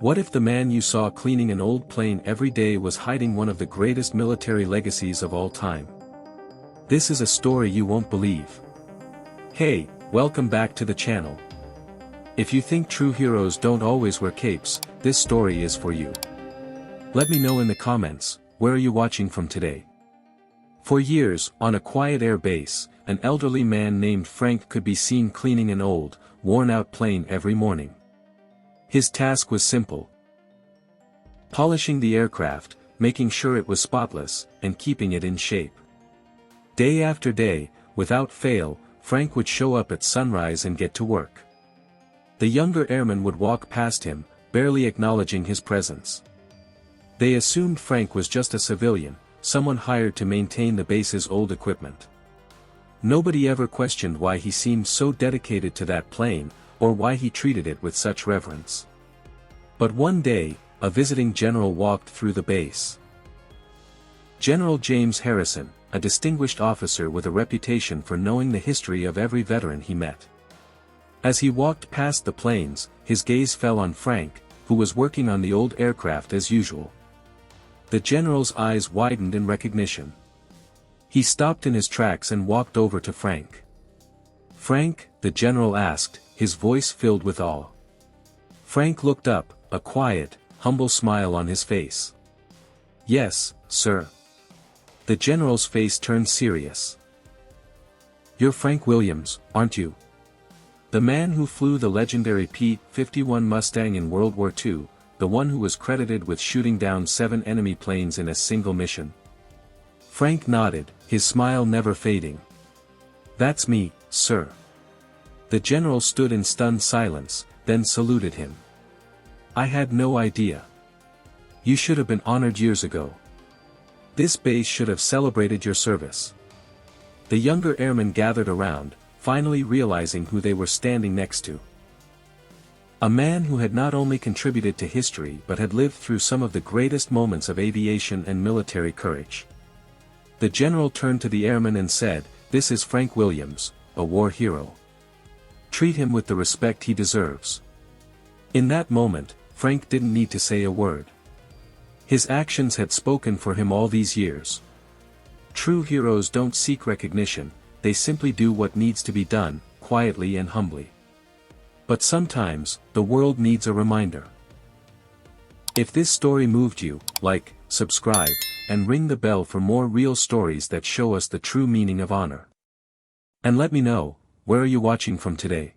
What if the man you saw cleaning an old plane every day was hiding one of the greatest military legacies of all time? This is a story you won't believe. Hey, welcome back to the channel. If you think true heroes don't always wear capes, this story is for you. Let me know in the comments, where are you watching from today? For years, on a quiet air base, an elderly man named Frank could be seen cleaning an old, worn-out plane every morning. His task was simple: polishing the aircraft, making sure it was spotless, and keeping it in shape. Day after day, without fail, Frank would show up at sunrise and get to work. The younger airmen would walk past him, barely acknowledging his presence. They assumed Frank was just a civilian, someone hired to maintain the base's old equipment. Nobody ever questioned why he seemed so dedicated to that plane, or why he treated it with such reverence. But one day, a visiting general walked through the base. General James Harrison, a distinguished officer with a reputation for knowing the history of every veteran he met. As he walked past the planes, his gaze fell on Frank, who was working on the old aircraft as usual. The general's eyes widened in recognition. He stopped in his tracks and walked over to Frank. "Frank?" the general asked, his voice filled with awe. Frank looked up, a quiet, humble smile on his face. "Yes, sir." The general's face turned serious. "You're Frank Williams, aren't you? The man who flew the legendary P-51 Mustang in World War II, the one who was credited with shooting down 7 enemy planes in a single mission?" Frank nodded, his smile never fading. "That's me, sir." The general stood in stunned silence, then saluted him. "I had no idea. You should have been honored years ago. This base should have celebrated your service." The younger airmen gathered around, finally realizing who they were standing next to. A man who had not only contributed to history but had lived through some of the greatest moments of aviation and military courage. The general turned to the airmen and said, "This is Frank Williams, a war hero. Treat him with the respect he deserves." In that moment, Frank didn't need to say a word. His actions had spoken for him all these years. True heroes don't seek recognition, they simply do what needs to be done, quietly and humbly. But sometimes, the world needs a reminder. If this story moved you, like, subscribe, and ring the bell for more real stories that show us the true meaning of honor. And let me know, where are you watching from today?